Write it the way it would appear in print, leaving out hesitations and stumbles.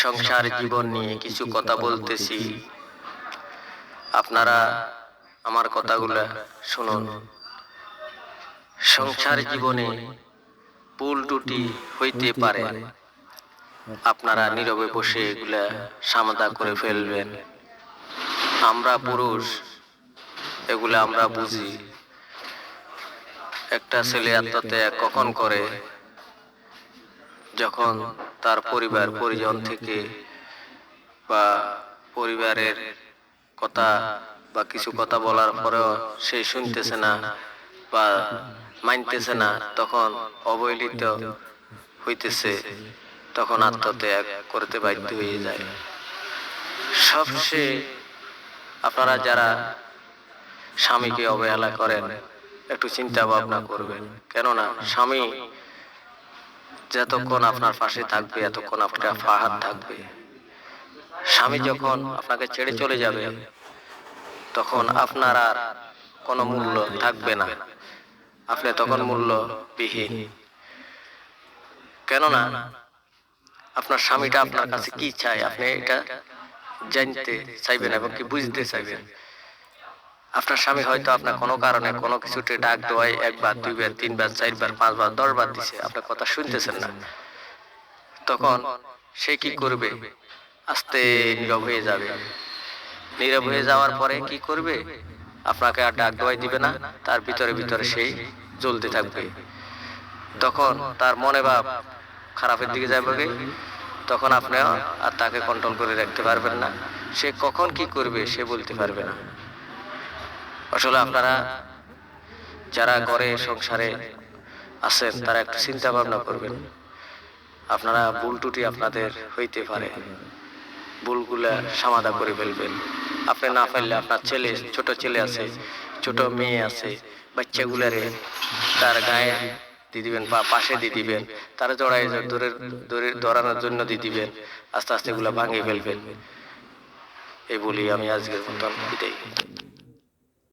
সংসার জীবন নিয়ে কিছু কথা বলতেছি, আপনারা আমার কথাগুলা শুনুন। সংসার জীবনে ভুল ত্রুটি হইতে পারে, আপনারা নীরবে বসে এগুলা সমাধা করে ফেলবেন। আমরা পুরুষ, এগুলা আমরা বুঝি। একটা ছেলে আত্মত্যাগ কখন করে? যখন তার পরিবার পরিজন থেকে বা পরিবারের কথা বা কিছু কথা বলার পরেও সে শুনতেছে না বা মানতেছে না, তখন অবহেলিত হইতেছে, তখন আত্মত্যাগ করতে বাধ্য হয়ে যায়। সবশেষে আপনারা যারা স্বামীকে অবহেলা করেন, একটু চিন্তা ভাবনা করবেন। কেননা স্বামী যতক্ষণ আপনার পাশে থাকবে, এতক্ষণ আপনার ফাহাদ থাকবে। স্বামী যখন আপনাকে ছেড়ে চলে যাবে, তখন আপনার আর কোনো মূল্য থাকবে না, আপনি তখন মূল্যবিহীন। কেননা আপনার স্বামীটা আপনার কাছে কি চায়, আপনি এটা জানতে চাইবেন এবং কি বুঝতে চাইবেন। আপনার স্বামী হয়তো আপনার কোনো কারণে কোনো কিছুতে ডাক দেওয়ায় একবার, দুইবার, তিনবার, চারবার, পাঁচবার, 10 বার দিছে, আপনার কথা শুনতেছেন না। তখন সে কি করবে? আস্তে নীরব হয়ে যাবে। নীরব হয়ে যাওয়ার পরে কি করবে? আপনাকে আর ডাক দেওয়াই দিবে না, তার ভিতরে ভিতরে সেই জ্বলতে থাকবে। তখন তার মনে ভাব খারাপের দিকে যাবে, তখন আপনি আর তাকে কন্ট্রোল করে রাখতে পারবেন না। সে কখন কি করবে সে বলতে পারবে না। আসলে আপনারা যারা ঘরে সংসারে আছেন, তারা একটু চিন্তা ভাবনা করবেন। আপনারা ভুল ত্রুটি আপনাদের হইতে পারে, ভুলগুলা সমাধা করে ফেলবেন। আপনি না পারলে আপনার ছেলে, ছোট ছেলে আছে, ছোট মেয়ে আছে, বাচ্চাগুলারে তার গায়ে দিয়ে দিবেন বা পাশে দিয়ে দিবেন, তারা জড়াই ধরানোর জন্য দিয়ে দিবেন। আস্তে আস্তে এগুলা ভাঙিয়ে ফেলবেন। এই বলি আমি আজকের মতন বিদায়।